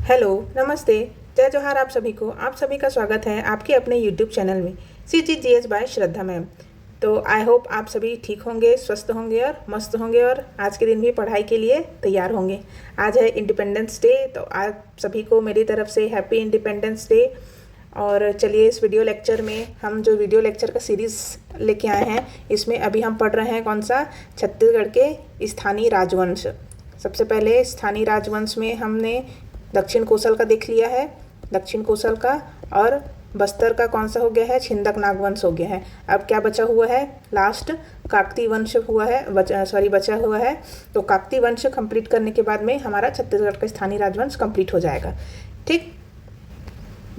Hello, नमस्ते, जय जोहार आप सभी को। आप सभी का स्वागत है आपके अपने यूट्यूब चैनल में CGGS बाय श्रद्धा मैम। तो आई होप आप सभी ठीक होंगे, स्वस्थ होंगे और मस्त होंगे और आज के दिन भी पढ़ाई के लिए तैयार होंगे। आज है इंडिपेंडेंस डे, तो आप सभी को मेरी तरफ से हैप्पी इंडिपेंडेंस डे। और चलिए इस वीडियो लेक्चर में हम जो वीडियो लेक्चर का सीरीज़ लेके आए हैं, इसमें अभी हम पढ़ रहे हैं कौन सा, छत्तीसगढ़ के स्थानीय राजवंश। सबसे पहले स्थानीय राजवंश में हमने दक्षिण कोसल का देख लिया है, दक्षिण कोसल का, और बस्तर का कौन सा हो गया है, छिंदक नागवंश हो गया है। अब क्या बचा हुआ है, लास्ट काकती वंश हुआ है, बचा हुआ है। तो काकती वंश कंप्लीट करने के बाद में हमारा छत्तीसगढ़ का स्थानीय राजवंश कंप्लीट हो जाएगा। ठीक,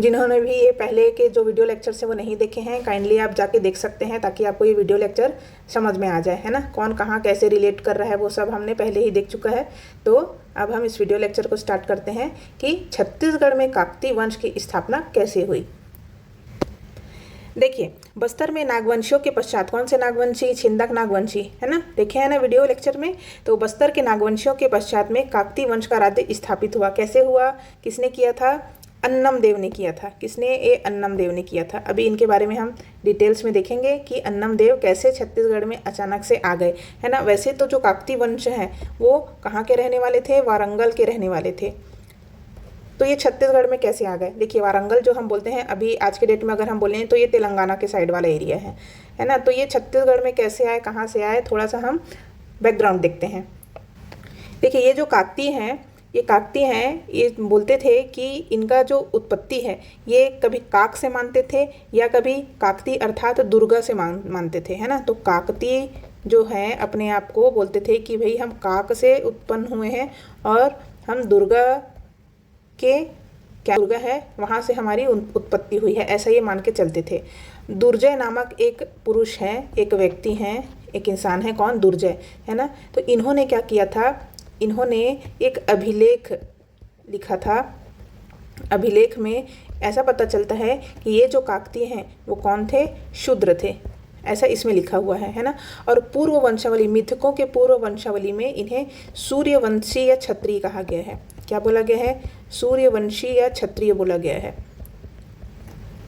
जिन्होंने भी ये पहले के जो वीडियो लेक्चर से वो नहीं देखे हैं, काइंडली आप जाके देख सकते हैं ताकि आपको ये वीडियो लेक्चर समझ में आ जाए, है ना। कौन कहाँ कैसे रिलेट कर रहा है वो सब हमने पहले ही देख चुका है। तो अब हम इस वीडियो लेक्चर को स्टार्ट करते हैं कि छत्तीसगढ़ में काकती वंश की स्थापना कैसे हुई। देखिए, बस्तर में नागवंशियों के पश्चात कौन से नागवंशी, छिंदक नागवंशी, है ना, देखे हैं ना वीडियो लेक्चर में। तो बस्तर के नागवंशियों के पश्चात में काकती वंश का राज्य स्थापित हुआ। कैसे हुआ, किसने किया था, अन्नम देव ने किया था। किसने, ये अन्नम देव ने किया था। अभी इनके बारे में हम डिटेल्स में देखेंगे कि अन्नम देव कैसे छत्तीसगढ़ में अचानक से आ गए, है ना। वैसे तो जो काकती वंश हैं वो कहाँ के रहने वाले थे, वारंगल के रहने वाले थे। तो ये छत्तीसगढ़ में कैसे आ गए, देखिए वारंगल जो हम बोलते हैं अभी आज के डेट में अगर हम बोलें तो ये तेलंगाना के साइड वाला एरिया है ना। तो ये छत्तीसगढ़ में कैसे आए, कहाँ से आए, थोड़ा सा हम बैकग्राउंड देखते हैं। देखिए, ये जो काकती हैं, ये काकती हैं, ये बोलते थे कि इनका जो उत्पत्ति है ये कभी काक से मानते थे या कभी काकती अर्थात दुर्गा से मानते थे, है ना। तो काकती जो है अपने आप को बोलते थे कि भाई हम काक से उत्पन्न हुए हैं और हम दुर्गा के, क्या दुर्गा है वहाँ से हमारी उत्पत्ति हुई है, ऐसा ये मान के चलते थे। दुर्जय नामक एक पुरुष हैं, एक व्यक्ति हैं, एक इंसान है, कौन, दुर्जय, है ना। तो इन्होंने क्या किया था, इन्होंने एक अभिलेख लिखा था। अभिलेख में ऐसा पता चलता है कि ये जो काकती हैं वो कौन थे, शूद्र थे, ऐसा इसमें लिखा हुआ है ना। और पूर्व वंशावली, मिथकों के पूर्व वंशावली में इन्हें सूर्यवंशी या क्षत्रिय कहा गया है। क्या बोला गया है, सूर्यवंशी या क्षत्रिय बोला गया है।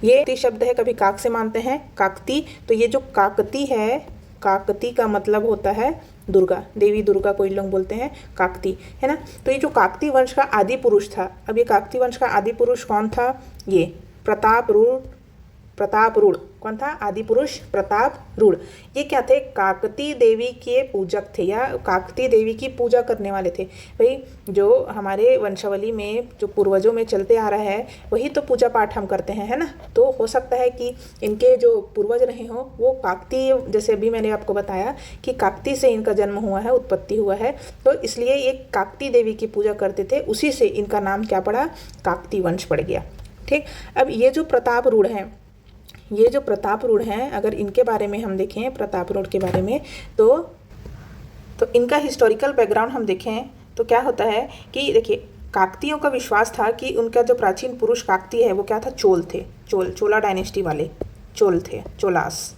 ये शब्द है, कभी काक से मानते हैं, काकती। तो ये जो काकती है, काकती का मतलब होता है दुर्गा, देवी दुर्गा को इन लोग बोलते हैं काकती, है ना। तो ये जो काकती वंश का आदि पुरुष था, अब ये काकती वंश का आदि पुरुष कौन था, ये प्रतापरूढ़ कौन था, आदि पुरुष प्रतापरूढ़। ये क्या थे, काकती देवी के पूजक थे या काकती देवी की पूजा करने वाले थे। भाई जो हमारे वंशावली में जो पूर्वजों में चलते आ रहा है वही तो पूजा पाठ हम करते हैं, है ना। तो हो सकता है कि इनके जो पूर्वज रहे हों वो काकती, जैसे अभी मैंने आपको बताया कि काकती से इनका जन्म हुआ है, उत्पत्ति हुआ है, तो इसलिए ये काकती देवी की पूजा करते थे, उसी से इनका नाम क्या पड़ा, काकती वंश पड़ गया। ठीक, अब ये जो प्रतापरूढ़ हैं, ये जो प्रतापरूढ़ हैं, अगर इनके बारे में हम देखें, प्रतापरूढ़ के बारे में, तो इनका हिस्टोरिकल बैकग्राउंड हम देखें तो क्या होता है कि देखिए, काकतियों का विश्वास था कि उनका जो प्राचीन पुरुष काकती है वो क्या था, चोल थे, चोला डायनेस्टी वाले चोल थे, चोलास,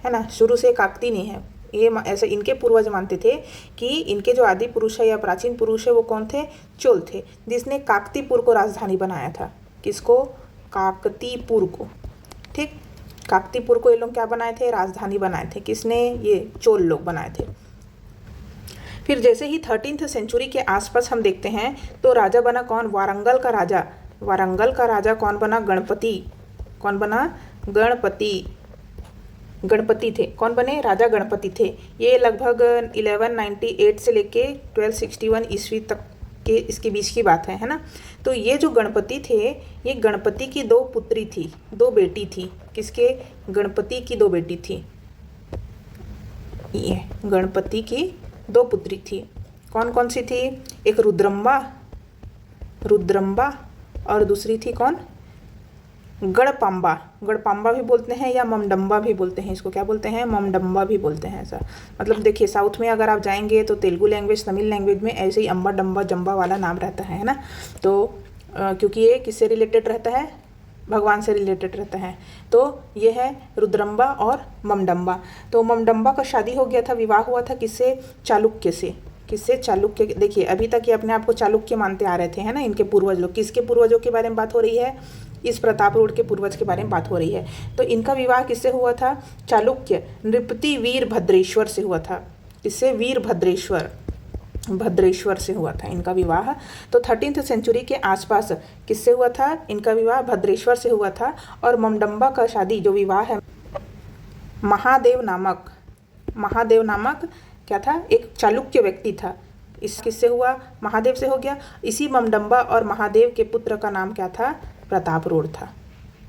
है ना। शुरू से काकती नहीं है, ये ऐसे इनके पूर्वज मानते थे कि इनके जो आदि पुरुष है या प्राचीन पुरुष है वो कौन थे, चोल थे, जिसने काकतीपुर को राजधानी बनाया था। किसको, काकतीपुर को। ठीक, काकतीपुर को ये लोग क्या बनाए थे, राजधानी बनाए थे। किसने, ये चोल लोग बनाए थे। फिर जैसे ही 13th सेंचुरी के आसपास हम देखते हैं तो राजा बना कौन, वारंगल का राजा। वारंगल का राजा कौन बना, गणपति। कौन बना, गणपति। गणपति थे, कौन बने, राजा गणपति थे। ये लगभग 1198 से लेके 1261 ईस्वी तक के इसके बीच की बात है ना। तो ये जो गणपति थे, ये गणपति की दो पुत्री थी, दो बेटी थी। किसके, गणपति की दो बेटी थी, ये गणपति की दो पुत्री थी। कौन कौन सी थी, एक रुद्रम्बा और दूसरी थी कौन, गणपाम्बा। गणपाम्बा भी बोलते हैं या ममडम्बा भी बोलते हैं, इसको क्या बोलते हैं, ममडम्बा भी बोलते हैं। ऐसा मतलब देखिए, साउथ में अगर आप जाएंगे तो तेलुगु लैंग्वेज, तमिल लैंग्वेज में ऐसे ही अम्बा डम्बा जम्बा वाला नाम रहता है ना। तो क्योंकि ये किससे रिलेटेड रहता है, भगवान से रिलेटेड रहता है। तो ये है रुद्रम्बा और ममडम्बा। तो ममडम्बा का शादी हो गया था, विवाह हुआ था किससे, चालुक्य से। किससे? चालुक्य। देखिए अभी तक ये अपने आप को चालुक्य मानते आ रहे थे, है ना, इनके पूर्वज लोग। किसके पूर्वजों के बारे में बात हो रही है? इस प्रतापरूढ़ के पूर्वज के बारे में बात हो रही है। तो इनका विवाह किससे हुआ था? चालुक्य नृपति वीरभद्रेश्वर से हुआ था। किससे? भद्रेश्वर से हुआ था इनका विवाह। तो 13th सेंचुरी के आसपास किससे हुआ था? इनका विवाह भद्रेश्वर से हुआ था। और ममडम्बा का शादी जो विवाह है महादेव नामक क्या था? एक चालुक्य व्यक्ति था। इस किससे हुआ? महादेव से हो गया। इसी ममडम्बा और महादेव के पुत्र का नाम क्या था? प्रतापरूढ़ था।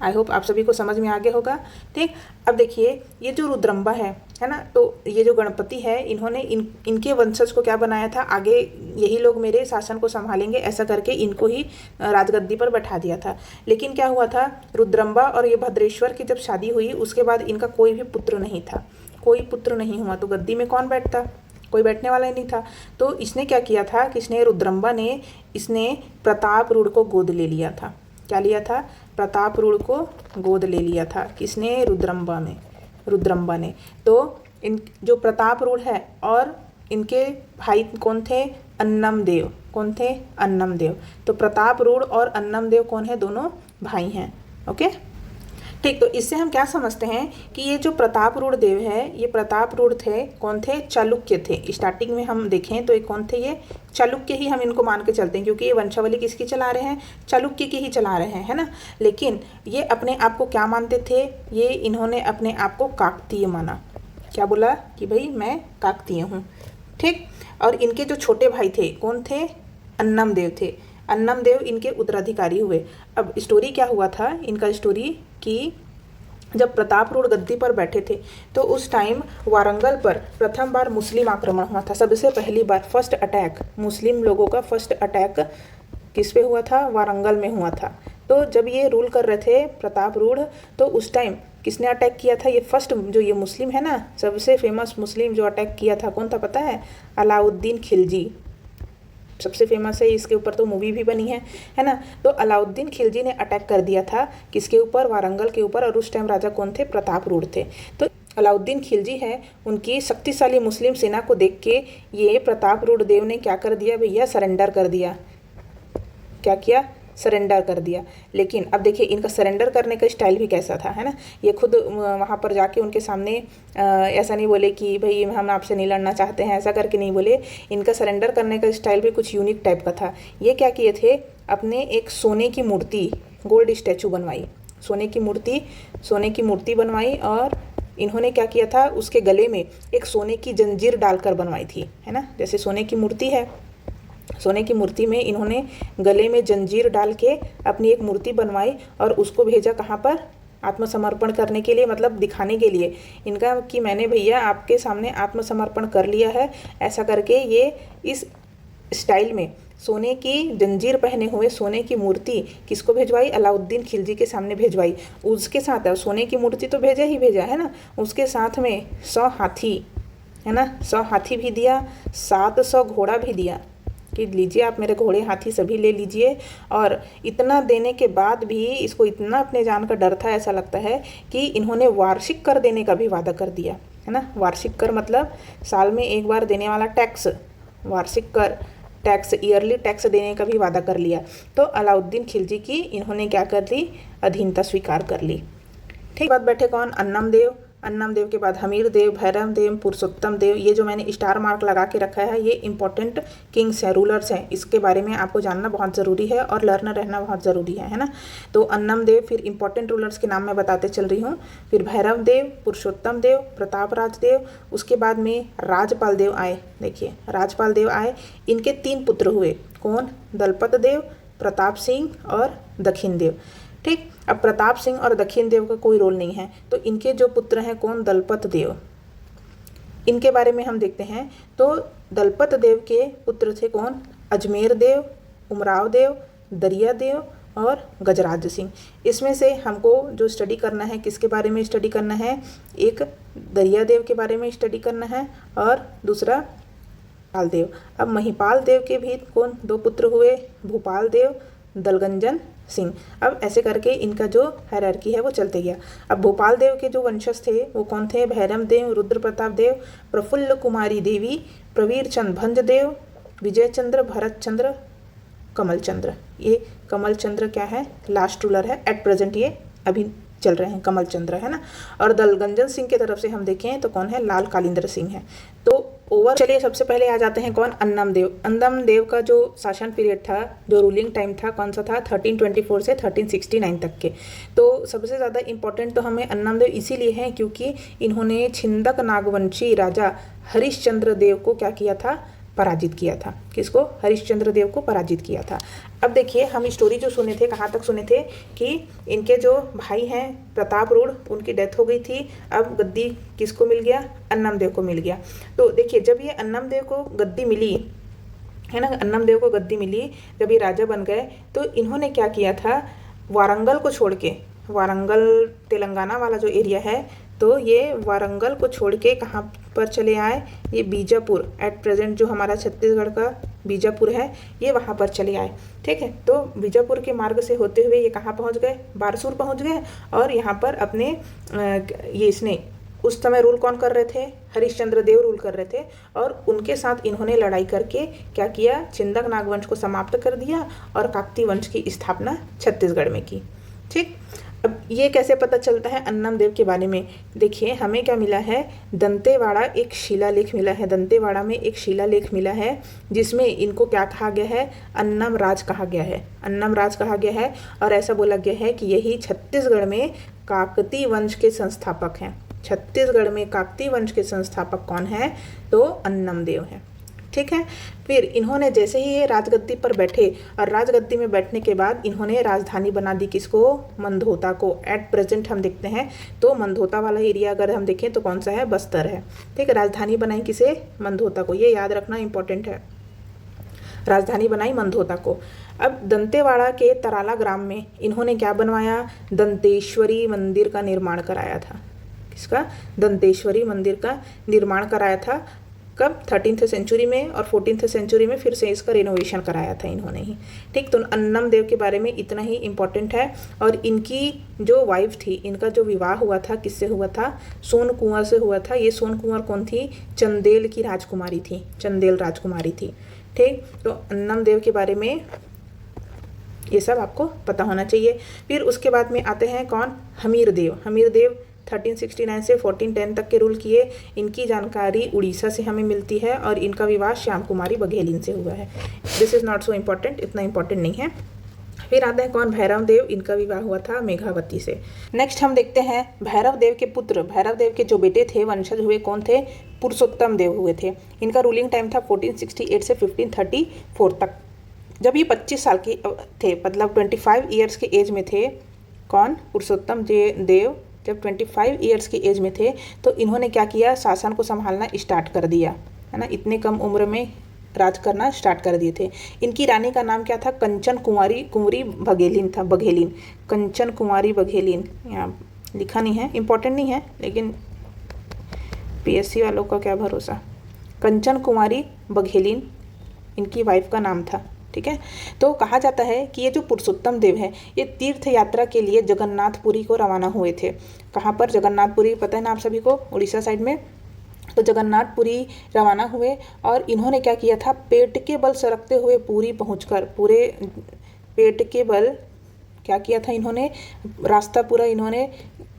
आई होप आप सभी को समझ में आ गया होगा। ठीक, अब देखिए ये जो रुद्रम्बा है ना, तो ये जो गणपति है इन्होंने इनके वंशज को क्या बनाया था? आगे यही लोग मेरे शासन को संभालेंगे ऐसा करके इनको ही राजगद्दी पर बैठा दिया था। लेकिन क्या हुआ था? रुद्रम्बा और ये भद्रेश्वर की जब शादी हुई उसके बाद इनका कोई भी पुत्र नहीं था, कोई पुत्र नहीं हुआ। तो गद्दी में कौन बैठता? कोई बैठने वाला ही नहीं था। तो इसने क्या किया था? किसने? रुद्रम्बा ने इसने प्रतापरूढ़ को गोद ले लिया था। क्या लिया था? प्रतापरूढ़ को गोद ले लिया था। किसने? रुद्रम्बा ने। तो इन जो प्रतापरूढ़ है और इनके भाई कौन थे? अन्नमदेव। कौन थे? अन्नमदेव। तो प्रतापरूढ़ और अन्नमदेव कौन है? दोनों भाई हैं। ओके, ठीक। तो इससे हम क्या समझते हैं कि ये जो प्रतापरूढ़ देव है, ये प्रतापरूढ़ थे, कौन थे? चालुक्य थे। स्टार्टिंग में हम देखें तो ये कौन थे? ये चालुक्य ही हम इनको मान के चलते हैं, क्योंकि ये वंशावली किसकी चला रहे हैं? चालुक्य की ही चला रहे हैं, है ना। लेकिन ये अपने आप को क्या मानते थे? ये इन्होंने अपने आप को काकतीय माना। क्या बोला? कि भाई मैं काकतीय हूँ। ठीक, और इनके जो छोटे भाई थे कौन थे? अन्नमदेव थे। अन्नमदेव इनके उत्तराधिकारी हुए। अब स्टोरी क्या हुआ था इनका? स्टोरी कि जब प्रतापरूढ़ गद्दी पर बैठे थे तो उस टाइम वारंगल पर प्रथम बार मुस्लिम आक्रमण हुआ था। सबसे पहली बार फर्स्ट अटैक, मुस्लिम लोगों का फर्स्ट अटैक किस पे हुआ था? वारंगल में हुआ था। तो जब ये रूल कर रहे थे प्रतापरूढ़, तो उस टाइम किसने अटैक किया था? ये फर्स्ट जो ये मुस्लिम है ना, सबसे फेमस मुस्लिम जो अटैक किया था कौन था पता है? अलाउद्दीन खिलजी। सबसे फेमस है, इसके ऊपर तो मूवी भी बनी है ना। तो अलाउद्दीन खिलजी ने अटैक कर दिया था किसके ऊपर? वारंगल के ऊपर। और उस टाइम राजा कौन थे? प्रतापरूढ़ थे। तो अलाउद्दीन खिलजी है, उनकी शक्तिशाली मुस्लिम सेना को देख के ये प्रतापरूढ़ देव ने क्या कर दिया भैया? सरेंडर कर दिया। क्या किया? सरेंडर कर दिया। लेकिन अब देखिए इनका सरेंडर करने का स्टाइल भी कैसा था, है ना। ये खुद वहाँ पर जाके उनके सामने ऐसा नहीं बोले कि भाई हम आपसे नहीं लड़ना चाहते हैं, ऐसा करके नहीं बोले। इनका सरेंडर करने का स्टाइल भी कुछ यूनिक टाइप का था। ये क्या किए थे? अपने एक सोने की मूर्ति, गोल्ड स्टैचू बनवाई। सोने की मूर्ति बनवाई। और इन्होंने क्या किया था? उसके गले में एक सोने की जंजीर डालकर बनवाई थी, है ना। जैसे सोने की मूर्ति है, सोने की मूर्ति में इन्होंने गले में जंजीर डाल के अपनी एक मूर्ति बनवाई और उसको भेजा कहाँ पर? आत्मसमर्पण करने के लिए, मतलब दिखाने के लिए इनका कि मैंने भैया आपके सामने आत्मसमर्पण कर लिया है। ऐसा करके ये इस स्टाइल में सोने की जंजीर पहने हुए सोने की मूर्ति किसको भेजवाई? अलाउद्दीन खिलजी के सामने भेजवाई। उसके साथ सोने की मूर्ति तो भेजा ही भेजा, है ना, उसके साथ में 100 हाथी, है ना, 100 हाथी भी दिया, 700 घोड़ा भी दिया कि लीजिए आप मेरे घोड़े हाथी सभी ले लीजिए। और इतना देने के बाद भी इसको इतना अपने जान का डर था, ऐसा लगता है कि इन्होंने वार्षिक कर देने का भी वादा कर दिया, है ना। वार्षिक कर मतलब साल में एक बार देने वाला टैक्स, वार्षिक कर, टैक्स, ईयरली टैक्स देने का भी वादा कर लिया। तो अलाउद्दीन खिलजी की इन्होंने क्या कर ली? अधीनता स्वीकार कर ली। ठीक, बाद बैठे कौन? अन्नमदेव। अन्नमदेव के बाद हमीर देव, भैरव देव, पुरुषोत्तम देव। ये जो मैंने स्टार मार्क लगा के रखा है ये इंपॉर्टेंट किंग्स हैं, रूलर्स हैं। इसके बारे में आपको जानना बहुत ज़रूरी है और लर्न रहना बहुत ज़रूरी है ना। तो अन्नमदेव, फिर इंपॉर्टेंट रूलर्स के नाम मैं बताते चल रही हूँ। फिर भैरव देव, पुरुषोत्तम देव, प्रतापराज देव, उसके बाद में राजपाल देव आए। देखिए राजपाल देव आए, इनके 3 पुत्र हुए। कौन? दलपत देव, प्रताप सिंह और दक्षिण देव। ठीक, अब प्रताप सिंह और दक्षिण देव का कोई रोल नहीं है। तो इनके जो पुत्र हैं कौन? दलपत देव। इनके बारे में हम देखते हैं। तो दलपत देव के पुत्र थे कौन? अजमेर देव, उमराव देव, दरिया देव और गजराज सिंह। इसमें से हमको जो स्टडी करना है, किसके बारे में स्टडी करना है? एक दरिया देव के बारे में स्टडी करना है और दूसरा देव। अब महिपाल देव के भी कौन? 2 पुत्र हुए, भूपाल देव, दलगंजन सिंह। अब ऐसे करके इनका जो हायरार्की है वो चलते गया। अब भोपाल देव के जो वंशज थे वो कौन थे? भैरम देव, रुद्र प्रताप देव, प्रफुल्ल कुमारी देवी, प्रवीर चंद भंज देव, विजय चंद्र, भरत चंद्र, कमल चंद्र। ये कमल चंद्र क्या है? लास्ट रूलर है एट प्रेजेंट, ये अभी चल रहे हैं कमल चंद्र, है ना। और दलगंजन सिंह की तरफ से हम देखें तो कौन है? लाल कालिंदर सिंह है। तो ओवर चलिए सबसे पहले आ जाते हैं कौन? अन्नम देव। अन्नम देव का जो शासन पीरियड था, जो रूलिंग टाइम था, कौन सा था? 1324 से 1369 तक के। तो सबसे ज़्यादा इंपॉर्टेंट तो हमें अन्नम देव इसीलिए हैं क्योंकि इन्होंने छिंदक नागवंशी राजा हरिश्चंद्र देव को क्या किया था? पराजित किया था। किसको? हरिश्चंद्र देव को पराजित किया था। अब देखिए हम स्टोरी जो सुने थे, कहाँ तक सुने थे कि इनके जो भाई हैं प्रताप रूढ़, उनकी डेथ हो गई थी। अब गद्दी किसको मिल गया? अन्नम देव को मिल गया। तो देखिए जब ये अन्नम देव को गद्दी मिली, है ना, अन्नम देव को गद्दी मिली, जब ये राजा बन गए तो इन्होंने क्या किया था? वारंगल को छोड़ के, वारंगल तेलंगाना वाला जो एरिया है, तो ये वारंगल को छोड़ के कहाँ पर चले आए? ये बीजापुर, एट प्रेजेंट जो हमारा छत्तीसगढ़ का बीजापुर है, ये वहाँ पर चले आए। ठीक है, तो बीजापुर के मार्ग से होते हुए ये कहाँ पहुँच गए? बारसूर पहुँच गए। और यहाँ पर अपने ये इसने उस समय रूल कौन कर रहे थे? हरिश्चंद्र देव रूल कर रहे थे। और उनके साथ इन्होंने लड़ाई करके क्या किया? छिंदक नागवंश को समाप्त कर दिया और काकती वंश की स्थापना छत्तीसगढ़ में की। ठीक, अब ये कैसे पता चलता है अन्नम देव के बारे में? देखिए हमें क्या मिला है? दंतेवाड़ा एक शिलालेख मिला है। दंतेवाड़ा में एक शिलालेख मिला है जिसमें इनको क्या कहा गया है? अन्नम राज कहा गया है। अन्नम राज कहा गया है और ऐसा बोला गया है कि यही छत्तीसगढ़ में काकती वंश के संस्थापक हैं। छत्तीसगढ़ में काकती वंश के संस्थापक कौन है? तो अन्नम देव है। ठीक है, फिर इन्होंने जैसे ही ये राजगद्दी पर बैठे और राजगद्दी में बैठने के बाद इन्होंने राजधानी बना दी। किसको? मंदहोता को। एट प्रेजेंट हम देखते हैं तो मंदहोता वाला एरिया अगर हम देखें तो कौन सा है? बस्तर है। ठीक है, राजधानी बनाई किसे? मंदहोता को। ये याद रखना इंपॉर्टेंट है, राजधानी बनाई मंदहोता को। अब दंतेवाड़ा के तराला ग्राम में इन्होंने क्या बनवाया? दंतेश्वरी मंदिर का निर्माण कराया था। किसका? दंतेश्वरी मंदिर का निर्माण कराया था। कब? 13th सेंचुरी में, और 14th सेंचुरी में फिर से इसका रिनोवेशन कराया था इन्होंने ही। ठीक, तो अन्नम देव के बारे में इतना ही इम्पोर्टेंट है। और इनकी जो वाइफ थी, इनका जो विवाह हुआ था किससे हुआ था? सोन कुंवर से हुआ था। ये सोन कुंवर कौन थी? चंदेल की राजकुमारी थी, चंदेल राजकुमारी थी। ठीक, तो अन्नम देव के बारे में ये सब आपको पता होना चाहिए। फिर उसके बाद में आते हैं कौन? हमीर देव। हमीर देव 1369 से 1410 तक के रूल किए। इनकी जानकारी उड़ीसा से हमें मिलती है और इनका विवाह श्याम कुमारी बघेलिन से हुआ है। This is not so important, इतना इम्पॉर्टेंट नहीं है। फिर आते हैं कौन? भैरव देव। इनका विवाह हुआ था मेघावती से। नेक्स्ट हम देखते हैं भैरव देव के पुत्र, भैरव देव के जो बेटे थे, वंशज हुए कौन थे? पुरुषोत्तम देव हुए थे। इनका रूलिंग टाइम था 1468 से 1534 तक। जब ये 25 साल के थे, मतलब 25 ईयर्स के एज में थे, कौन? पुरुषोत्तम देव जब 25 ईयर्स की एज में थे तो इन्होंने क्या किया? शासन को संभालना स्टार्ट कर दिया, है ना। इतने कम उम्र में राज करना स्टार्ट कर दिए थे। इनकी रानी का नाम क्या था? कंचन कुंवरी बघेलिन था। बघेलिन, कंचन कुंवरी बघेलिन। यहाँ लिखा नहीं है, इम्पोर्टेंट नहीं है, लेकिन पीएससी वालों का क्या भरोसा। कंचन कुंवरी बघेलिन इनकी वाइफ का नाम था। ठीक है, तो कहा जाता है कि ये जो पुरुषोत्तम देव है ये तीर्थ यात्रा के लिए जगन्नाथपुरी को रवाना हुए थे। कहाँ पर? जगन्नाथपुरी, पता है ना आप सभी को, उड़ीसा साइड में। तो जगन्नाथपुरी रवाना हुए और इन्होंने क्या किया था? पेट के बल सरकते हुए पूरी पहुंचकर, पूरे पेट के बल क्या किया था इन्होंने? रास्ता पूरा इन्होंने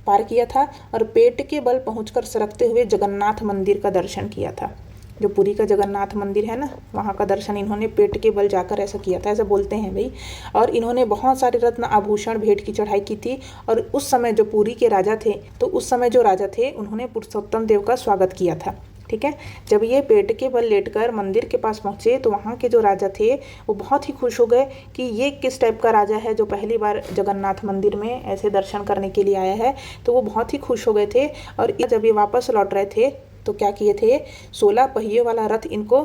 पार किया था और पेट के बल पहुंचकर सरकते हुए जगन्नाथ मंदिर का दर्शन किया था। जो पुरी का जगन्नाथ मंदिर है ना, वहाँ का दर्शन इन्होंने पेट के बल जाकर ऐसा किया था, ऐसा बोलते हैं भाई। और इन्होंने बहुत सारे रत्न आभूषण भेंट की चढ़ाई की थी। और उस समय जो पुरी के राजा थे, तो उस समय जो राजा थे उन्होंने पुरुषोत्तम देव का स्वागत किया था। ठीक है, जब ये पेट के बल लेटकर मंदिर के पास पहुँचे तो वहाँ के जो राजा थे वो बहुत ही खुश हो गए कि ये किस टाइप का राजा है जो पहली बार जगन्नाथ मंदिर में ऐसे दर्शन करने के लिए आया है। तो वो बहुत ही खुश हो गए थे। और जब ये वापस लौट रहे थे तो क्या किए थे? 16 पहिए वाला रथ इनको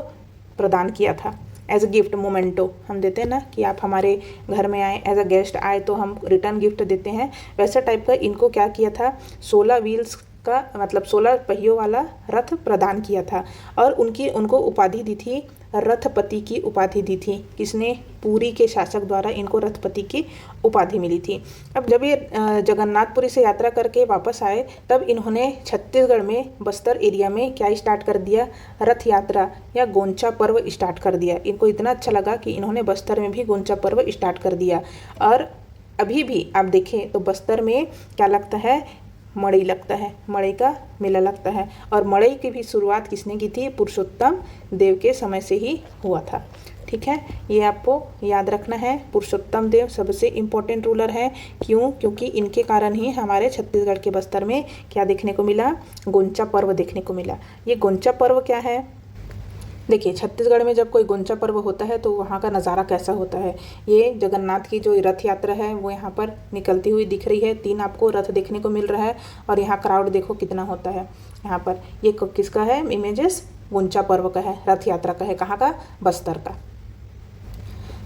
प्रदान किया था एज अ गिफ्ट। मोमेंटो हम देते हैं ना कि आप हमारे घर में आए, एज अ गेस्ट आए तो हम रिटर्न गिफ्ट देते हैं, वैसा टाइप का इनको क्या किया था? 16 व्हील्स का मतलब 16 पहियों वाला रथ प्रदान किया था। और उनको उपाधि दी थी रथपति की उपाधि दी थी। किसने? पुरी के शासक द्वारा इनको रथपति की उपाधि मिली थी। अब जब ये जगन्नाथपुरी से यात्रा करके वापस आए तब इन्होंने छत्तीसगढ़ में बस्तर एरिया में क्या स्टार्ट कर दिया? रथ यात्रा या गोंचा पर्व स्टार्ट कर दिया। इनको इतना अच्छा लगा कि इन्होंने बस्तर में भी गोंचा पर्व स्टार्ट कर दिया। और अभी भी आप देखें तो बस्तर में क्या लगता है? मड़ई लगता है, मड़ई का मेला लगता है। और मड़ई की भी शुरुआत किसने की थी? पुरुषोत्तम देव के समय से ही हुआ था। ठीक है, ये आपको याद रखना है। पुरुषोत्तम देव सबसे इम्पोर्टेंट रूलर है। क्यों? क्योंकि इनके कारण ही हमारे छत्तीसगढ़ के बस्तर में क्या देखने को मिला? गोंचा पर्व देखने को मिला। ये गोंचा पर्व क्या है? देखिए, छत्तीसगढ़ में जब कोई गोंचा पर्व होता है तो वहाँ का नज़ारा कैसा होता है। ये जगन्नाथ की जो रथ यात्रा है वो यहाँ पर निकलती हुई दिख रही है। 3 आपको रथ देखने को मिल रहा है और यहाँ क्राउड देखो कितना होता है। यहाँ पर ये किसका है? इमेजेस गोंचा पर्व का है, रथ यात्रा का है। कहाँ का? बस्तर का।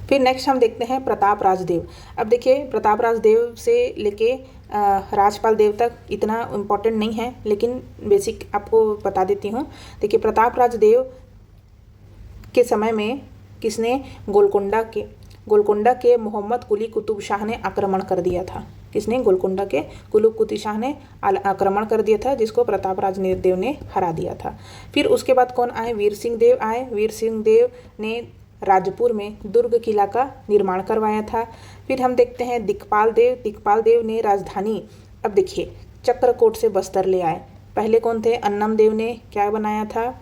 फिर नेक्स्ट हम देखते हैं प्रताप राजदेव। अब देखिए, प्रताप राजदेव से लेके राजपाल देव तक इतना इम्पोर्टेंट नहीं है, लेकिन बेसिक आपको बता देती हूँ। देखिए, प्रताप राजदेव के समय में किसने? गोलकोंडा के मोहम्मद कुली कुतुब शाह ने आक्रमण कर दिया था। किसने? गोलकोंडा के कुली कुतुब शाह ने आक्रमण कर दिया था, जिसको प्रताप राजदेव ने हरा दिया था। फिर उसके बाद कौन आए? वीर सिंह देव आए। वीर सिंह देव ने राजपुर में दुर्ग किला का निर्माण करवाया था। फिर हम देखते हैं दिक्पाल देव ने राजधानी, अब देखिए, चक्रकोट से बस्तर ले आए। पहले कौन थे? अन्नम देव ने क्या बनाया था?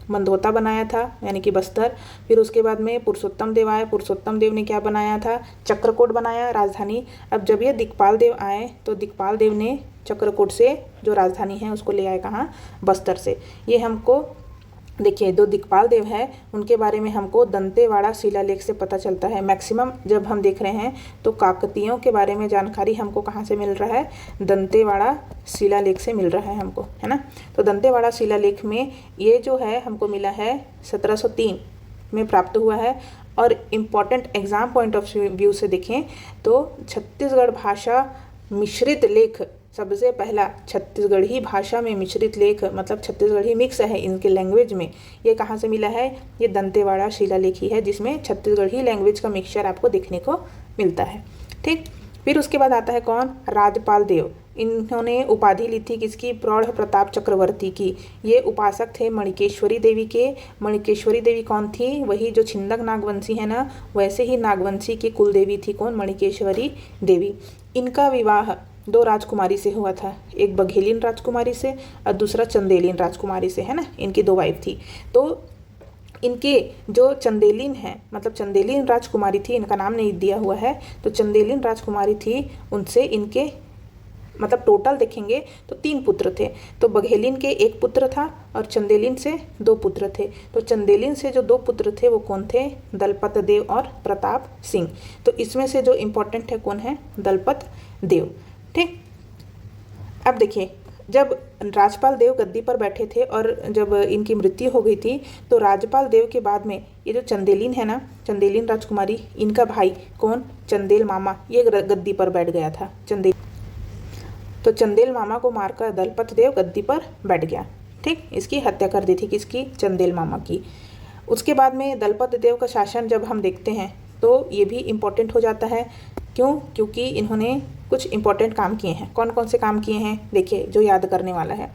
मंदोता बनाया था, यानी कि बस्तर। फिर उसके बाद में पुरुषोत्तम देव आए। पुरुषोत्तम देव ने क्या बनाया था? चक्रकोट बनाया, राजधानी। अब जब ये दिक्पाल देव आए तो दिक्पाल देव ने चक्रकोट से जो राजधानी है उसको ले आए कहाँ? बस्तर से। ये हमको देखिए, दो दिक्पाल देव है उनके बारे में हमको दंतेवाड़ा शिलालेख से पता चलता है। मैक्सिमम जब हम देख रहे हैं तो काकतियों के बारे में जानकारी हमको कहाँ से मिल रहा है? दंतेवाड़ा शिलालेख से मिल रहा है हमको, है ना। तो दंतेवाड़ा शिलालेख में ये जो है हमको मिला है 1703 में प्राप्त हुआ है। और important exam point of view से देखें तो छत्तीसगढ़ भाषा मिश्रित लेख, सबसे पहला छत्तीसगढ़ी भाषा में मिश्रित लेख, मतलब छत्तीसगढ़ी मिक्स है इनके लैंग्वेज में। ये कहाँ से मिला है? ये दंतेवाड़ा शिलालेख ही है, जिसमें छत्तीसगढ़ी लैंग्वेज का मिक्सचर आपको देखने को मिलता है। ठीक, फिर उसके बाद आता है कौन? राजपाल देव। इन्होंने उपाधि ली थी किसकी? प्रौढ़ प्रताप चक्रवर्ती की। ये उपासक थे मणिकेश्वरी देवी के। मणिकेश्वरी देवी कौन थी? वही जो छिंदक नागवंशी है ना, वैसे ही नागवंशी की कुल देवी थी कौन? मणिकेश्वरी देवी। इनका विवाह 2 राजकुमारी से हुआ था, एक बघेलिन राजकुमारी से और दूसरा चंदेलिन राजकुमारी से, है ना। इनकी 2 वाइफ थी। तो इनके जो चंदेलिन है, मतलब चंदेलिन राजकुमारी थी, इनका नाम नहीं दिया हुआ है, तो चंदेलिन राजकुमारी थी, उनसे इनके मतलब टोटल देखेंगे तो 3 पुत्र थे। तो बघेलिन के 1 पुत्र था और चंदेलिन से 2 पुत्र थे। तो चंदेलिन से जो 2 पुत्र थे वो कौन थे? दलपत देव और प्रताप सिंह। तो इसमें से जो इम्पोर्टेंट है कौन है? दलपत देव। ठीक, अब देखिए, जब राजपाल देव गद्दी पर बैठे थे और जब इनकी मृत्यु हो गई थी तो राजपाल देव के बाद में ये जो चंदेलिन है ना, चंदेलिन राजकुमारी, इनका भाई कौन? चंदेल मामा, ये गद्दी पर बैठ गया था चंदेल। तो चंदेल मामा को मारकर दलपत देव गद्दी पर बैठ गया। ठीक, इसकी हत्या कर दी थी किसकी? चंदेल मामा की। उसके बाद में दलपत देव का शासन जब हम देखते हैं तो ये भी इम्पोर्टेंट हो जाता है। क्यों? क्योंकि इन्होंने कुछ इम्पोर्टेंट काम किए हैं। कौन कौन से काम किए हैं? देखिए, जो याद करने वाला है।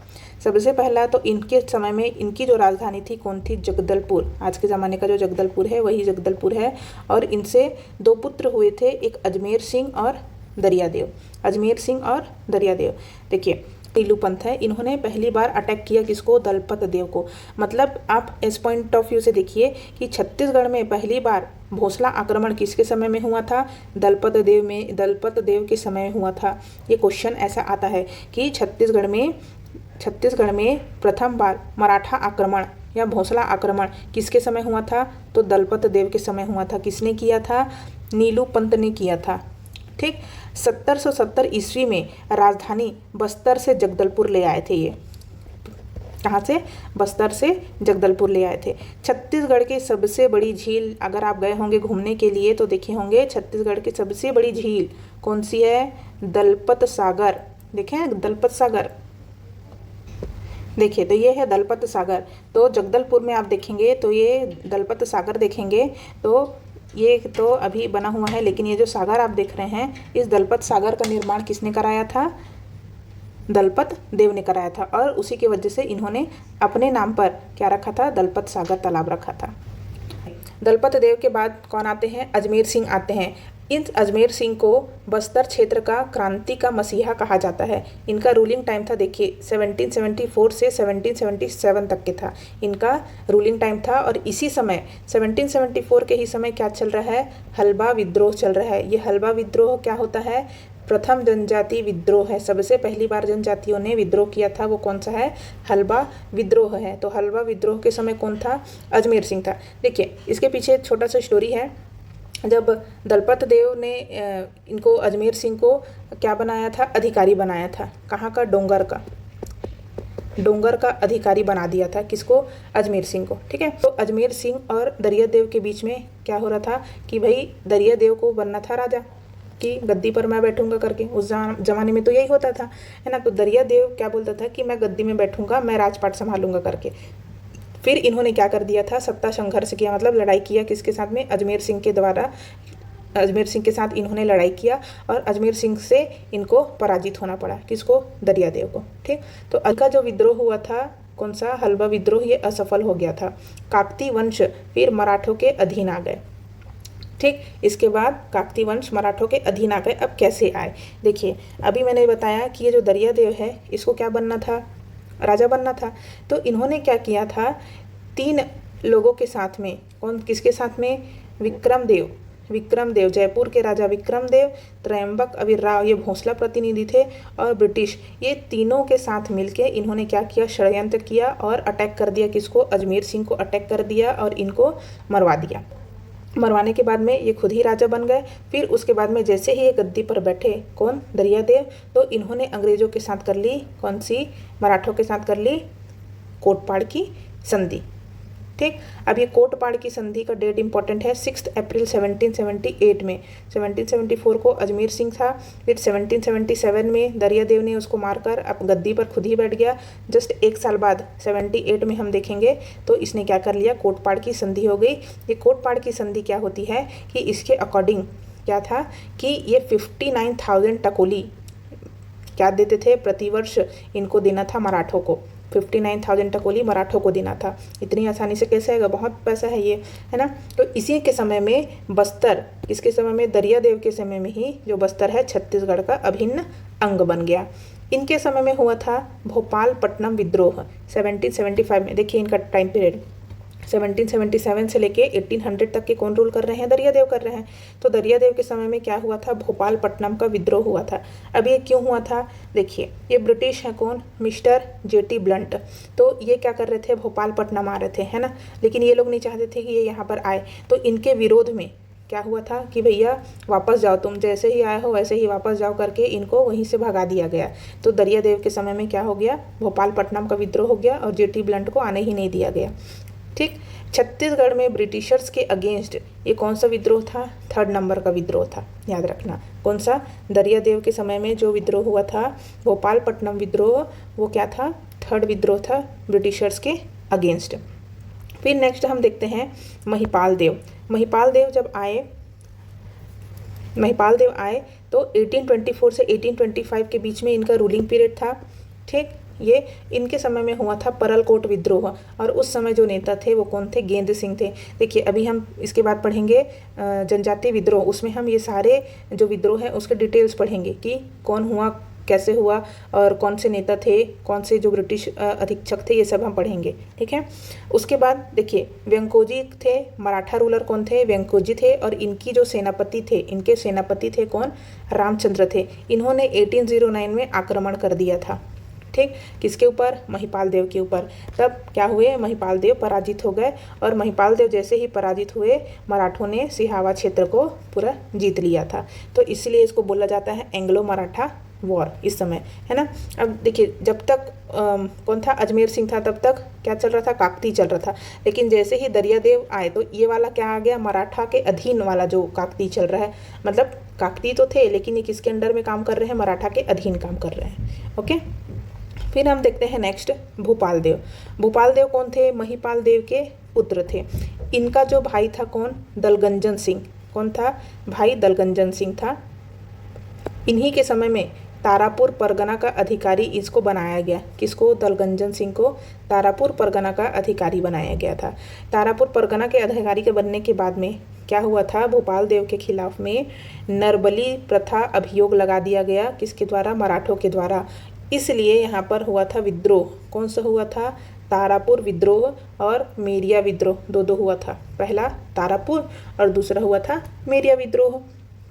सबसे पहला तो इनके समय में इनकी जो राजधानी थी कौन थी? जगदलपुर। आज के ज़माने का जो जगदलपुर है वही जगदलपुर है। और इनसे 2 पुत्र हुए थे, एक अजमेर सिंह और दरियादेव। अजमेर सिंह और दरियादेव। देखिए, नीलू पंथ है, इन्होंने पहली बार अटैक किया किसको? दलपत देव को। मतलब आप इस पॉइंट ऑफ व्यू से देखिए कि छत्तीसगढ़ में पहली बार भोसला आक्रमण किसके समय में हुआ था? दलपत देव के समय में हुआ था। ये क्वेश्चन ऐसा आता है कि छत्तीसगढ़ में प्रथम बार मराठा आक्रमण या भोसला आक्रमण किसके समय हुआ था? तो दलपत देव के समय हुआ था। किसने किया था? नीलू पंत ने किया था। ठीक, 1770 ईस्वी में राजधानी बस्तर से जगदलपुर ले आए थे। ये कहाँ से? बस्तर से जगदलपुर ले आए थे। छत्तीसगढ़ की सबसे बड़ी झील, अगर आप गए होंगे घूमने के लिए तो देखे होंगे, छत्तीसगढ़ की सबसे बड़ी झील कौन सी है? दलपत सागर। देखें, दलपत सागर, देखिए तो ये है दलपत सागर। तो जगदलपुर में आप देखेंगे तो ये दलपत सागर देखेंगे तो ये तो अभी बना हुआ है, लेकिन ये जो सागर आप देख रहे हैं, इस दलपत सागर का निर्माण किसने कराया था? दलपत देव ने कराया था, और उसी की वजह से इन्होंने अपने नाम पर क्या रखा था? दलपत सागर तालाब रखा था। दलपत देव के बाद कौन आते हैं? अजमेर सिंह आते हैं। इन अजमेर सिंह को बस्तर क्षेत्र का क्रांति का मसीहा कहा जाता है। इनका रूलिंग टाइम था, देखिए 1774 से 1777 तक के था इनका रूलिंग टाइम था। और इसी समय 1774 के ही समय क्या चल रहा है? हल्बा विद्रोह चल रहा है। ये हल्बा विद्रोह क्या होता है? प्रथम जनजाति विद्रोह है। सबसे पहली बार जनजातियों ने विद्रोह किया था, वो कौन सा है? हल्बा विद्रोह है। तो हल्बा विद्रोह के समय कौन था? अजमेर सिंह था। देखिए इसके पीछे एक छोटा सा स्टोरी है। जब दलपत देव ने इनको अजमेर सिंह को क्या बनाया था? अधिकारी बनाया था। कहाँ का? डोंगर का अधिकारी बना दिया था। किसको? अजमेर सिंह को। ठीक है, तो अजमेर सिंह और दरिया देव के बीच में क्या हो रहा था कि भाई दरिया देव को बनना था राजा, कि गद्दी पर मैं बैठूंगा करके। उस जमाने में तो यही होता था, है ना। तो दरिया देव क्या बोलता था कि मैं गद्दी में बैठूंगा, मैं राजपाट संभालूंगा करके। फिर इन्होंने क्या कर दिया था? सत्ता संघर्ष किया, मतलब लड़ाई किया। किसके साथ में? अजमेर सिंह के द्वारा। अजमेर सिंह के साथ इन्होंने लड़ाई किया और अजमेर सिंह से इनको पराजित होना पड़ा। किसको? दरिया देव को। ठीक, तो इनका जो विद्रोह हुआ था, कौन सा? हल्बा विद्रोह, ये असफल हो गया था। काकती वंश फिर मराठों के अधीन आ गए। ठीक, इसके बाद काकती वंश मराठों के अधीन आ गए। अब कैसे आए? देखिए अभी मैंने बताया कि ये जो दरिया देव है, इसको क्या बनना था? राजा बनना था। तो इन्होंने क्या किया था? 3 लोगों के साथ में, कौन किसके साथ में? विक्रमदेव, जयपुर के राजा विक्रमदेव, त्रयंबक अबीरराव, ये भोसला प्रतिनिधि थे, और ब्रिटिश, ये तीनों के साथ मिलके इन्होंने क्या किया? षड्यंत्र किया और अटैक कर दिया। किसको? अजमेर सिंह को अटैक कर दिया और इनको मरवा दिया। मरवाने के बाद में ये खुद ही राजा बन गए। फिर उसके बाद में जैसे ही ये गद्दी पर बैठे, कौन? दरिया देव, तो इन्होंने अंग्रेजों के साथ कर ली, कौन सी? मराठों के साथ कर ली कोटपाड़ की संधि। ठीक, अब ये कोटपाड़ की संधि का डेट इंपॉर्टेंट है, 6 अप्रैल 1778 में। 1774 को अजमेर सिंह था, फिर 1777 में दरिया देव ने उसको मारकर अब गद्दी पर खुद ही बैठ गया। जस्ट 1 साल बाद 78 में हम देखेंगे तो इसने क्या कर लिया? कोटपाड़ की संधि हो गई। ये कोटपाड़ की संधि क्या होती है कि इसके अकॉर्डिंग क्या था कि ये 59,000 टकोली क्या देते थे? प्रतिवर्ष इनको देना था मराठों को। 59,000 टकोली मराठों को देना था। इतनी आसानी से कैसे आएगा? बहुत पैसा है ये, है ना। तो इसी के समय में बस्तर, किसके समय में? दरिया देव के समय में ही जो बस्तर है छत्तीसगढ़ का अभिन्न अंग बन गया। इनके समय में हुआ था भोपालपट्टनम विद्रोह 1775 में। देखिए इनका टाइम पीरियड 1777 से लेके 1800 तक के कौन रूल कर रहे हैं? दरिया देव कर रहे हैं। तो दरिया देव के समय में क्या हुआ था? भोपालपट्टनम का विद्रोह हुआ था। अब ये क्यों हुआ था? देखिए ये ब्रिटिश है, कौन? Mister jetty blunt. तो ये क्या कर रहे थे? भोपालपट्टनम आ रहे थे, है ना। लेकिन ये लोग नहीं चाहते थे कि ये यहाँ पर आए। तो इनके विरोध में क्या हुआ था कि भैया वापस जाओ, तुम जैसे ही आए हो वैसे ही वापस जाओ करके इनको वहीं से भगा दिया गया। तो दरिया देव के समय में क्या हो गया? भोपालपट्टनम का विद्रोह हो गया और जेटी ब्लंट को आने ही नहीं दिया गया। ठीक, छत्तीसगढ़ में ब्रिटिशर्स के अगेंस्ट ये कौन सा विद्रोह था? 3rd नंबर का विद्रोह था, याद रखना। कौन सा? दरिया देव के समय में जो विद्रोह हुआ था भोपालपट्टनम विद्रोह, वो क्या था? 3rd विद्रोह था ब्रिटिशर्स के अगेंस्ट। फिर नेक्स्ट हम देखते हैं महिपाल देव। महिपाल देव आए तो 1824 से 1825 के बीच में इनका रूलिंग पीरियड था। ठीक, ये इनके समय में हुआ था परलकोट विद्रोह, और उस समय जो नेता थे वो कौन थे? गेंद सिंह थे। देखिए अभी हम इसके बाद पढ़ेंगे जनजातीय विद्रोह, उसमें हम ये सारे जो विद्रोह हैं उसके डिटेल्स पढ़ेंगे कि कौन हुआ, कैसे हुआ और कौन से नेता थे, कौन से जो ब्रिटिश अधीक्षक थे, ये सब हम पढ़ेंगे। ठीक है, उसके बाद देखिए वेंकोजी थे, मराठा रूलर कौन थे? वेंकोजी थे, और इनकी जो सेनापति थे, इनके सेनापति थे कौन? रामचंद्र थे। इन्होंने 1809 में आक्रमण कर दिया था। ठीक, किसके ऊपर? महिपाल देव के ऊपर। तब क्या हुए? महिपाल देव पराजित हो गए, और महिपाल देव जैसे ही पराजित हुए मराठों ने सिहावा क्षेत्र को पूरा जीत लिया था। तो इसलिए इसको बोला जाता है एंग्लो मराठा वॉर इस समय, है ना। अब देखिए जब तक कौन था? अजमेर सिंह था, तब तक क्या चल रहा था? काकती चल रहा था। लेकिन जैसे ही दरिया देव आए तो ये वाला क्या आ गया? मराठा के अधीन वाला जो काकती चल रहा है। मतलब काकती तो थे लेकिन ये किसके अंडर में काम कर रहे हैं? मराठा के अधीन काम कर रहे हैं। ओके, फिर हम देखते हैं नेक्स्ट भूपाल देव। भूपाल देव कौन थे? महिपाल देव के पुत्र थे। इनका जो भाई था कौन? दलगंजन सिंह। कौन था? भाई दलगंजन सिंह था। इन्हीं के समय में तारापुर परगना का अधिकारी इसको बनाया गया। किसको? दलगंजन सिंह को तारापुर परगना का अधिकारी बनाया गया था। तारापुर परगना के अधिकारी के बनने के बाद में क्या हुआ था? भूपाल देव के खिलाफ में नरबली प्रथा अभियोग लगा दिया गया। किसके द्वारा? मराठों के द्वारा। इसलिए यहाँ पर हुआ था विद्रोह। कौन सा हुआ था? तारापुर विद्रोह और मेरिया विद्रोह, दो हुआ था। पहला तारापुर और दूसरा हुआ था मेरिया विद्रोह।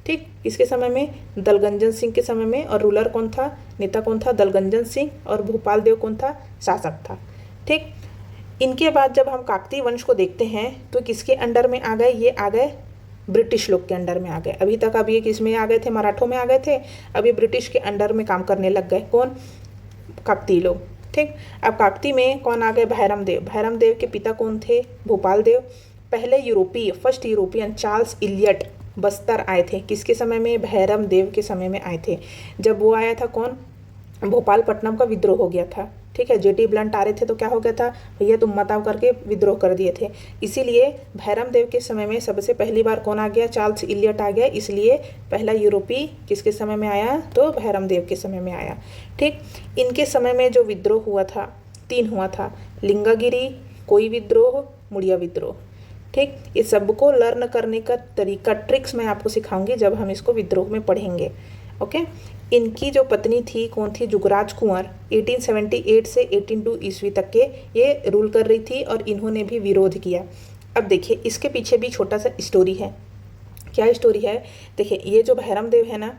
ठीक, किसके समय में? दलगंजन सिंह के समय में। और रूलर कौन था? नेता कौन था? दलगंजन सिंह। और भूपाल देव कौन था? शासक था। ठीक, इनके बाद जब हम काकतीय वंश को देखते हैं तो किसके अंडर में आ गए? ये आ गए ब्रिटिश लोग के अंडर में आ गए। अभी तक अब ये किस में आ गए थे? मराठों में आ गए थे। अब ये ब्रिटिश के अंडर में काम करने लग गए। कौन? काकतीय लोग। ठीक, अब काकती में कौन आ गए? भैरम देव। भैरम देव के पिता कौन थे? भूपाल देव। पहले first European Charles Elliot Bastar आए थे। किसके समय में? भैरम देव के समय में आए थे। जब वो आया था कौन? भोपालपट्टनम का विद्रोह हो गया था। ठीक है, जेटी ब्लंट आ रहे थे तो क्या हो गया था? भैया तुम मत आओ करके विद्रोह कर दिए थे। इसीलिए भैरम देव के समय में सबसे पहली बार कौन आ गया? चार्ल्स इलियट आ गया। इसलिए पहला यूरोपी किसके समय में आया? तो भैरम देव के समय में आया। ठीक, इनके समय में जो विद्रोह हुआ था 3 हुआ था। लिंगागिरी, कोई विद्रोह, मुड़िया विद्रोह। ठीक, ये सबको लर्न करने का तरीका, ट्रिक्स मैं आपको सिखाऊंगी जब हम इसको विद्रोह में पढ़ेंगे। ओके, इनकी जो पत्नी थी कौन थी? जुगराज कुंवर। 1878 से 1802 ईस्वी तक के ये रूल कर रही थी और इन्होंने भी विरोध किया। अब देखिए इसके पीछे भी छोटा सा स्टोरी है। क्या स्टोरी है? देखिए ये जो भैरम देव है ना,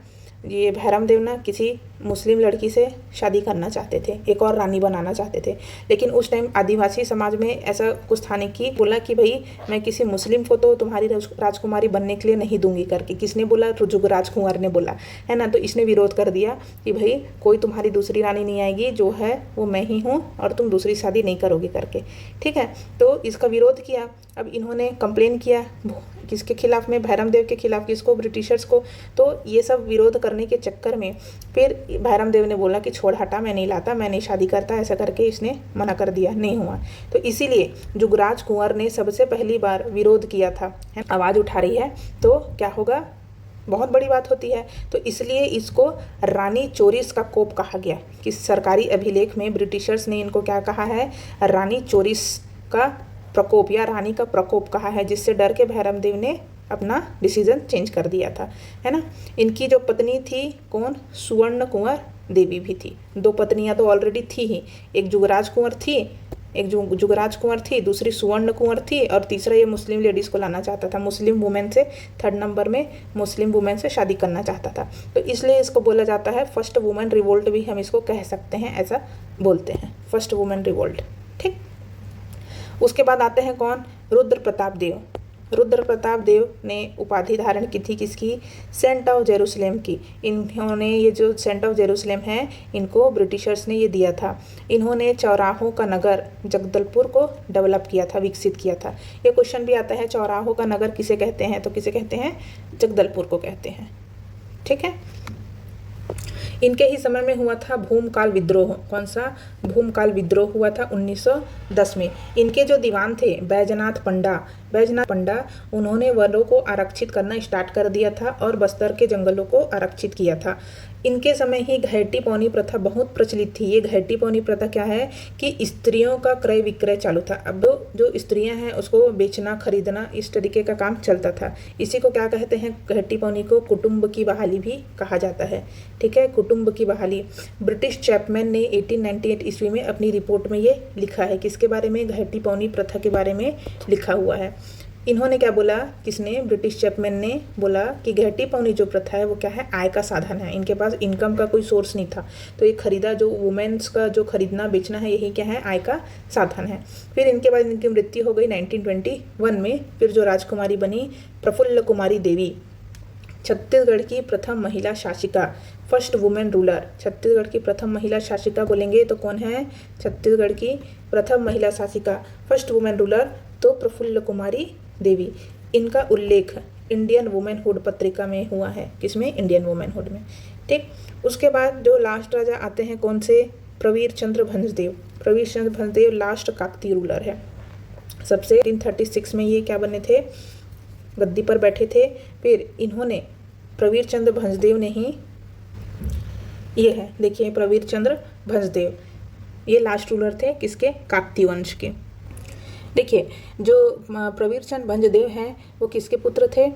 ये भैरम देव ना किसी मुस्लिम लड़की से शादी करना चाहते थे, एक और रानी बनाना चाहते थे। लेकिन उस टाइम आदिवासी समाज में ऐसा कुछ था नहीं कि बोला कि भाई मैं किसी मुस्लिम को तो तुम्हारी राजकुमारी बनने के लिए नहीं दूंगी करके। किसने बोला? जुगराज कुंवर ने बोला, है ना। तो इसने विरोध कर दिया कि भाई कोई तुम्हारी दूसरी रानी नहीं आएगी, जो है वो मैं ही हूँ और तुम दूसरी शादी नहीं करोगे करके। ठीक है, तो इसका विरोध किया। अब इन्होंने कंप्लेन किया किसके खिलाफ में? भैरम देव के खिलाफ। किसको? ब्रिटिशर्स को। तो ये सब विरोध करने के चक्कर में फिर भैरम देव ने बोला कि छोड़ हटा, मैं नहीं लाता, मैं नहीं शादी करता, ऐसा करके इसने मना कर दिया, नहीं हुआ। तो इसीलिए जुगराज कुंवर ने सबसे पहली बार विरोध किया था। आवाज़ उठा रही है तो क्या होगा? बहुत बड़ी बात होती है। तो इसलिए इसको रानी चोरिस का कोप कहा गया। कि सरकारी अभिलेख में ब्रिटिशर्स ने इनको क्या कहा है? रानी चोरिस का प्रकोप या रानी का प्रकोप कहा है, जिससे डर के भैरम देव ने अपना डिसीजन चेंज कर दिया था, है ना। इनकी जो पत्नी थी कौन? सुवर्ण कुंवर देवी भी थी। 2 पत्नियां तो ऑलरेडी थी ही। एक जुगराज कुंवर थी, जुगराज कुंवर थी, दूसरी सुवर्ण कुंवर थी और तीसरा ये मुस्लिम लेडीज़ को लाना चाहता था। मुस्लिम वुमेन से 3rd नंबर में मुस्लिम वुमेन से शादी करना चाहता था। तो इसलिए इसको बोला जाता है फर्स्ट वुमेन रिवोल्ट भी हम इसको कह सकते हैं, ऐसा बोलते हैं, फर्स्ट वुमेन रिवोल्ट। ठीक, उसके बाद आते हैं कौन? रुद्र प्रताप देव। रुद्र प्रताप देव ने उपाधि धारण की थी किसकी? सेंट ऑफ जेरूसलेम की। इन्होंने ये जो सेंट ऑफ जेरूसलेम है इनको ब्रिटिशर्स ने ये दिया था। इन्होंने चौराहों का नगर जगदलपुर को डेवलप किया था, विकसित किया था। ये क्वेश्चन भी आता है, चौराहों का नगर किसे कहते हैं? तो किसे कहते हैं? जगदलपुर को कहते हैं। ठीक है, इनके ही समय में हुआ था भूमकाल विद्रोह। कौन सा? भूमकाल विद्रोह हुआ था 1910 में। इनके जो दीवान थे बैजनाथ पंडा, उन्होंने वनों को आरक्षित करना स्टार्ट कर दिया था और बस्तर के जंगलों को आरक्षित किया था। इनके समय ही घैटी पौनी प्रथा बहुत प्रचलित थी। ये घैटी पौनी प्रथा क्या है? कि स्त्रियों का क्रय विक्रय चालू था। अब जो स्त्रियां हैं उसको बेचना खरीदना इस तरीके का काम चलता था। इसी को क्या कहते हैं? घैटी पौनी को कुटुंब की बहाली भी कहा जाता है। ठीक है, कुटुंब की बहाली। ब्रिटिश चैपमैन ने 1898 ईस्वी में अपनी रिपोर्ट में ये लिखा है। किसके बारे में? घैटी पौनी प्रथा के बारे में लिखा हुआ है। इन्होंने क्या बोला? किसने? ब्रिटिश चैपमैन ने बोला कि घैटी पौनी जो प्रथा है वो क्या है? आय का साधन है। इनके पास इनकम का कोई सोर्स नहीं था, तो ये खरीदा जो वुमेन्स का जो खरीदना बेचना है यही क्या है? आय का साधन है। फिर इनके बाद इनकी मृत्यु हो गई 1921 में। फिर जो राजकुमारी बनी प्रफुल्ल कुमारी देवी, छत्तीसगढ़ की प्रथम महिला शासिका, फर्स्ट वुमेन रूलर। छत्तीसगढ़ की प्रथम महिला शासिका बोलेंगे तो कौन है? छत्तीसगढ़ की प्रथम महिला शासिका, फर्स्ट वुमेन रूलर तो प्रफुल्ल कुमारी देवी। इनका उल्लेख इंडियन वुमेनहुड पत्रिका में हुआ है। किसमें? इंडियन वुमेनहुड में। ठीक, उसके बाद जो लास्ट राजा आते हैं कौन से? प्रवीर चंद्र भंजदेव। प्रवीर चंद्र भंजदेव लास्ट काकतीय रूलर है। सबसे 1836 में ये क्या बने थे, गद्दी पर बैठे थे। फिर इन्होंने, प्रवीर चंद्र भंजदेव ने ही, ये है देखिए प्रवीर चंद्र भंजदेव, ये लास्ट रूलर थे किसके, काकतीय वंश के। देखिए जो प्रवीर चंद्र भंजदेव हैं वो किसके पुत्र थे,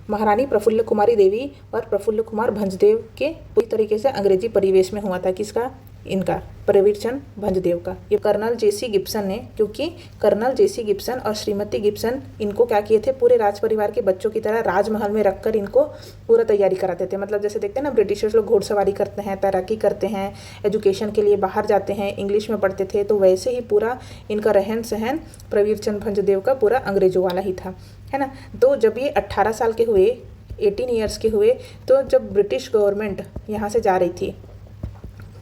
महारानी प्रफुल्ल कुमारी देवी और प्रफुल्ल कुमार भंजदेव के पूरी तरीके से अंग्रेजी परिवेश में हुआ था। किसका, इनका प्रवीर चंद्र भंजदेव का। ये कर्नल जेसी गिब्सन ने, क्योंकि कर्नल जेसी गिब्सन और श्रीमती गिब्सन इनको क्या किए थे, पूरे राज परिवार के बच्चों की तरह राजमहल में रखकर इनको पूरा तैयारी कराते थे। मतलब जैसे देखते हैं ना ब्रिटिशर्स लोग घोड़सवारी करते हैं, तैराकी करते हैं, एजुकेशन के लिए बाहर जाते हैं, इंग्लिश में पढ़ते थे, तो वैसे ही पूरा इनका रहन सहन प्रवीर चंद्र भंजदेव का पूरा अंग्रेजों वाला ही था, है ना। तो जब ये 18 साल के हुए, 18 ईयर्स के हुए, तो जब ब्रिटिश गवर्नमेंट यहाँ से जा रही थी,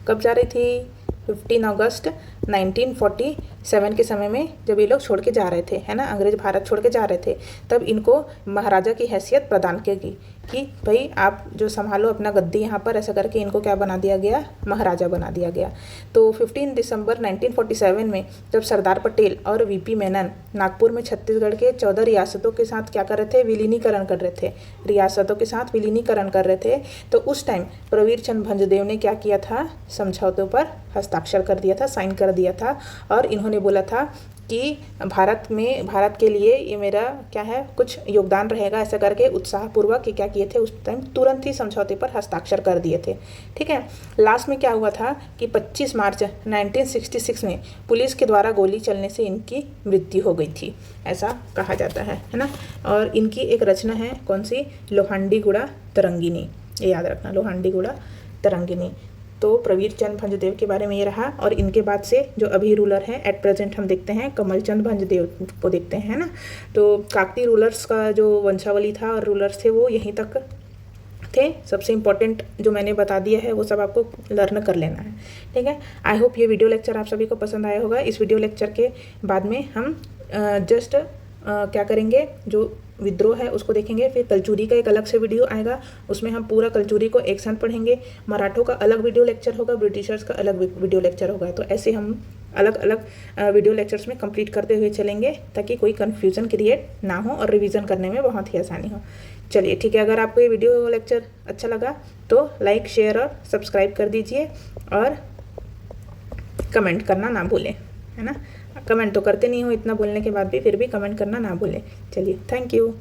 कब जा रही थी, 15 अगस्त 1947 के समय में जब ये लोग छोड़ के जा रहे थे, है ना, अंग्रेज भारत छोड़ के जा रहे थे, तब इनको महाराजा की हैसियत प्रदान की गई कि भाई आप जो संभालो अपना गद्दी यहाँ पर, ऐसा करके इनको क्या बना दिया गया, महाराजा बना दिया गया। तो 15 दिसंबर 1947 में जब सरदार पटेल और वीपी मेनन नागपुर में छत्तीसगढ़ के 14 रियासतों के साथ क्या कर रहे थे, विलीनीकरण कर रहे थे, रियासतों के साथ विलीनीकरण कर रहे थे, तो उस टाइम प्रवीर चंद्र भंजदेव ने क्या किया था, समझौतों पर हस्ताक्षर कर दिया था, साइन कर दिया था, और इन्होंने बोला था कि भारत के लिए ये मेरा क्या है, कुछ योगदान रहेगा, ऐसा करके उत्साहपूर्वक ये क्या किए थे, उस टाइम तुरंत ही समझौते पर हस्ताक्षर कर दिए थे। ठीक है, लास्ट में क्या हुआ था कि 25 मार्च 1966 में पुलिस के द्वारा गोली चलने से इनकी मृत्यु हो गई थी, ऐसा कहा जाता है ना। और इनकी एक रचना है कौन सी, लोहांडीगुड़ा तरंगिनी, ये याद रखना, लोहांडीगुड़ा तरंगिनी। तो प्रवीर चंद्र भंजदेव के बारे में ये रहा। और इनके बाद से जो अभी रूलर हैं एट प्रेजेंट हम देखते हैं कमल चंद भंजदेव को देखते हैं, है ना। तो काकतीय रूलर्स का जो वंशावली था और रूलर्स थे वो यहीं तक थे। सबसे इम्पोर्टेंट जो मैंने बता दिया है वो सब आपको लर्न कर लेना है, ठीक है। आई होप ये वीडियो लेक्चर आप सभी को पसंद आया होगा। इस वीडियो लेक्चर के बाद में हम जस्ट क्या करेंगे, जो विद्रोह है उसको देखेंगे, फिर कलचुरी का एक अलग से वीडियो आएगा, उसमें हम पूरा कलचुरी को एक साथ पढ़ेंगे, मराठों का अलग वीडियो लेक्चर होगा, ब्रिटिशर्स का अलग वीडियो लेक्चर होगा। तो ऐसे हम अलग अलग वीडियो लेक्चर्स में कंप्लीट करते हुए चलेंगे ताकि कोई कन्फ्यूज़न क्रिएट ना हो और रिवीजन करने में बहुत ही आसानी हो। चलिए ठीक है, अगर आपको ये वीडियो लेक्चर अच्छा लगा तो लाइक, शेयर और सब्सक्राइब कर दीजिए और कमेंट करना ना भूलें, है ना। कमेंट तो करते नहीं हो इतना बोलने के बाद भी, फिर भी कमेंट करना ना भूलें। चलिए, थैंक यू।